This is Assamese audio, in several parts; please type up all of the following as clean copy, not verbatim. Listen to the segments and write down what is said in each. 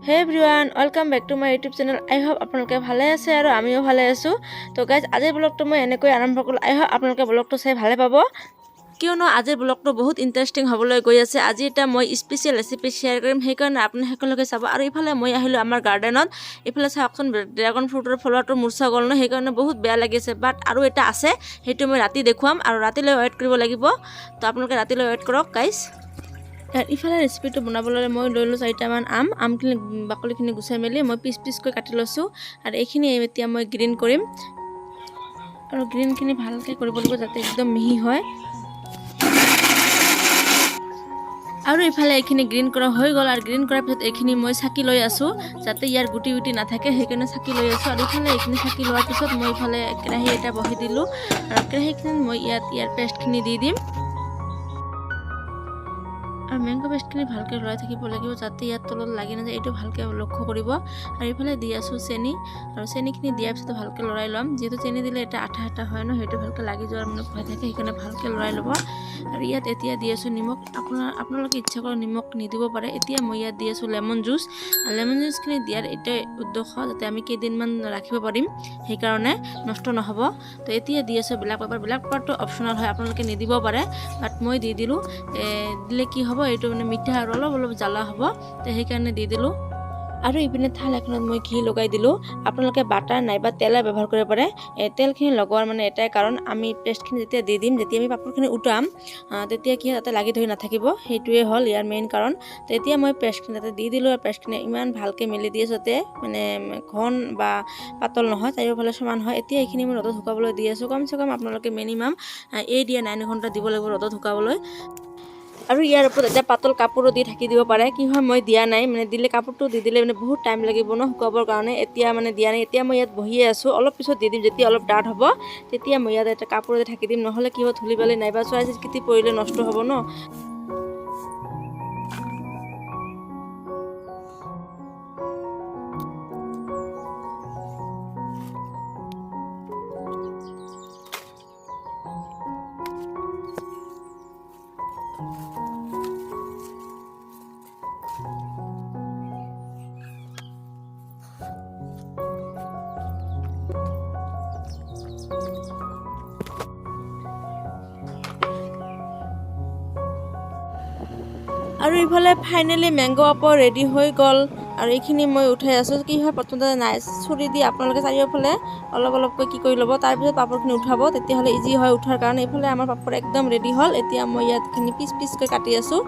Hey everyone, welcome back to my YouTube channel. I hope আপোনালোকে ভালে আছে আৰু আমিও ভালে আছো। তো গাইজ আজিৰ ব্লগটো মই এনেকৈ আৰম্ভ কৰিলোঁ। I hope আপোনালোকে ব্লগটো চাই ভালে পাব। কিয়নো আজিৰ ব্লগটো বহুত ইন্টাৰেষ্টিং হ'বলৈ গৈ আছে। আজি এটা মই স্পেচিয়েল ৰেচিপি শ্বেয়াৰ কৰিম, সেইকাৰণে আপুনি সকলোকে চাব। আৰু ইফালে মই আহিলোঁ আমাৰ গাৰ্ডেনত। ইফালে চাওকচোন ড্ৰাগন ফ্ৰুটৰ ফলটো মূৰ্ছা গ'ল ন, সেইকাৰণে বহুত বেয়া লাগিছে। বাট আৰু এটা আছে, সেইটো মই ৰাতি দেখুৱাম আৰু ৰাতিলৈ ৱেইট কৰিব লাগিব। তো আপোনালোকে ৰাতিলৈ ৱেইট কৰক গাইজ। ইফালে ৰেচিপিটো বনাবলৈ মই লৈ লৈছোঁ 4টামান আমখিনি বাকলিখিনি গুচাই মেলি মই পিচ পিচকৈ কাটি লৈছোঁ। আৰু এইখিনি এতিয়া মই গ্ৰীণ কৰিম আৰু গ্ৰীণখিনি ভালকৈ কৰিব লাগিব যাতে একদম মিহি হয়। আৰু ইফালে এইখিনি গ্ৰীণ কৰা হৈ গ'ল। আৰু গ্ৰীণ কৰাৰ পিছত এইখিনি মই চাকি লৈ আছোঁ যাতে ইয়াৰ গুটি গুটি নাথাকে, সেইকাৰণে চাকি লৈ আছোঁ। আৰু ইফালে এইখিনি চাকি লোৱাৰ পিছত মই ইফালে কেৰাহী এটা বহাই দিলোঁ আৰু কেৰাহীখিনিত মই ইয়াৰ পেষ্টখিনি দি দিম। আৰু মেংগো পেষ্টখিনি ভালকৈ লৰাই থাকিব লাগিব যাতে ইয়াত তলত লাগি নাযায়, এইটো ভালকৈ লক্ষ্য কৰিব। আৰু ইফালে দি আছোঁ চেনি, আৰু চেনিখিনি দিয়াৰ পিছত ভালকৈ লৰাই ল'ম। যিহেতু চেনি দিলে এটা আঠা আঠা হয় ন, সেইটো ভালকৈ লাগি যোৱাৰ মানে ভয় থাকে, সেইকাৰণে ভালকৈ লৰাই ল'ব। আৰু ইয়াত এতিয়া দি আছোঁ নিমখ। আপোনালোকে ইচ্ছা কৰি নিমখ নিদিব পাৰে। এতিয়া মই ইয়াত দি আছোঁ লেমন জুচ। লেমন জুচখিনি দিয়াৰ এইটোৱে উদ্দেশ্য যাতে আমি কেইদিনমান ৰাখিব পাৰিম, সেইকাৰণে নষ্ট নহ'ব। তো এতিয়া দি আছোঁ ব্লেক পেপাৰ। ব্লেক পেপাৰটো অপশ্যনেল হয়, আপোনালোকে নিদিব পাৰে, বাট মই দি দিলোঁ। দিলে কি হ'ব, এইটো মানে মিঠা আৰু অলপ অলপ জ্বালা হ'ব, তো সেইকাৰণে দি দিলোঁ। আৰু ইপিনে থাল এখনত মই ঘি লগাই দিলোঁ। আপোনালোকে বাটাৰ নাইবা তেলে ব্যৱহাৰ কৰিব পাৰে। তেলখিনি লগোৱাৰ মানে এটাই কাৰণ, আমি পেষ্টখিনি যেতিয়া দি দিম, যেতিয়া আমি পাপৰখিনি উঠাম তেতিয়া কি তাতে লাগি ধৰি নাথাকিব, সেইটোৱে হ'ল ইয়াৰ মেইন কাৰণ। তো এতিয়া মই পেষ্টখিনি তাতে দি দিলোঁ আৰু পেষ্টখিনি ইমান ভালকৈ মেলি দি আছোঁ যাতে মানে ঘন বা পাতল নহয়, চাৰিওফালে সমান হয়। এতিয়া এইখিনি মই ৰ'দত শুকাবলৈ দি আছোঁ। কমচে কম আপোনালোকে মিনিমাম 8 ঘণ্টা দিব লাগিব ৰ'দত শুকাবলৈ। আৰু ইয়াৰ ওপৰত এটা পাতল কাপোৰো দি ঢাকি দিব পাৰে। কি হয়, মই দিয়া নাই, মানে দিলে কাপোৰটো দি দিলে মানে বহুত টাইম লাগিব ন শুকাবৰ কাৰণে, এতিয়া মানে দিয়া নাই। এতিয়া মই ইয়াত বহিয়ে আছোঁ, অলপ পিছত দি দিম। যেতিয়া অলপ ডাঠ হ'ব তেতিয়া মই ইয়াত এটা কাপোৰে ঢাকি দিম, নহ'লে কি হ'ব ধূলি বালি নাইবা চৰাই চিৰিকটি পৰিলে নষ্ট হ'ব ন। আৰু ইফালে ফাইনেলি মেংগো আপো ৰেডি হৈ গ'ল। আৰু এইখিনি মই উঠাই আছোঁ। কি হয়, প্ৰথমতে চুৰি দি আপোনালোকে চাৰিওফালে অলপ অলপকৈ কি কৰি ল'ব, তাৰপিছত পাপৰখিনি উঠাব, তেতিয়াহ'লে ইজি হয় উঠাৰ কাৰণে। এইফালে আমাৰ পাপৰ একদম ৰেডি হ'ল। এতিয়া মই ইয়াতখিনি পিচ পিচকৈ কাটি আছোঁ।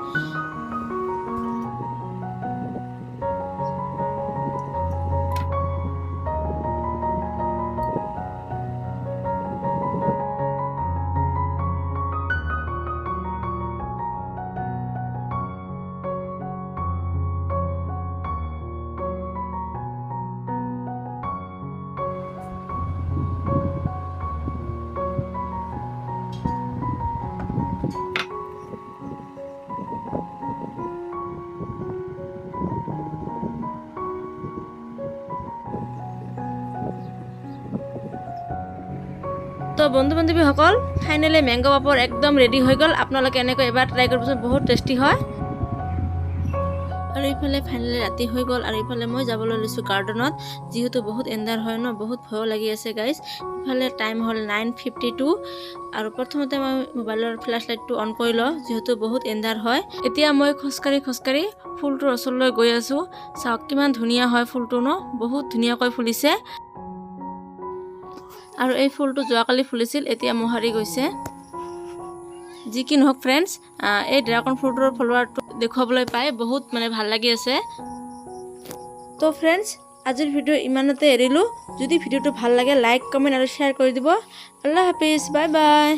তো বন্ধু বান্ধৱীসকল, ফাইনেলি মেংগো পাপৰ একদম ৰেডি হৈ গ'ল। আপোনালোকে এনেকৈ এবাৰ ট্ৰাই কৰিবচোন, বহুত টেষ্টি হয়। আৰু ইফালে ফাইনেলি ৰাতি হৈ গ'ল। আৰু ইফালে মই যাবলৈ লৈছোঁ গাৰ্ডেনত, যিহেতু বহুত এন্ধাৰ হয় ন, বহুত ভয়ো লাগি আছে গাইজ। ইফালে টাইম হ'ল 9:52। আৰু প্ৰথমতে মই মোবাইলৰ ফ্লেছ লাইটটো অন কৰি লওঁ, যিহেতু বহুত এন্ধাৰ হয়। এতিয়া মই খোজকাঢ়ি ফুলটোৰ ওচৰলৈ গৈ আছোঁ। চাওক কিমান ধুনীয়া হয় ফুলটো ন, বহুত ধুনীয়াকৈ ফুলিছে। আৰু এই ফুলটো যোৱাকালি ফুলিছিল, এতিয়া মোহাৰি গৈছে। যি কি নহওক ফ্ৰেণ্ডছ, এই ড্ৰাগন ফ্ৰুটৰ ফলোৱাৰটো দেখুৱাবলৈ পাই বহুত মানে ভাল লাগি আছে। তো ফ্ৰেণ্ডছ, আজিৰ ভিডিঅ' ইমানতে এৰিলোঁ। যদি ভিডিঅ'টো ভাল লাগে লাইক, কমেণ্ট আৰু শ্বেয়াৰ কৰি দিব। Allah Hafiz, bye bye.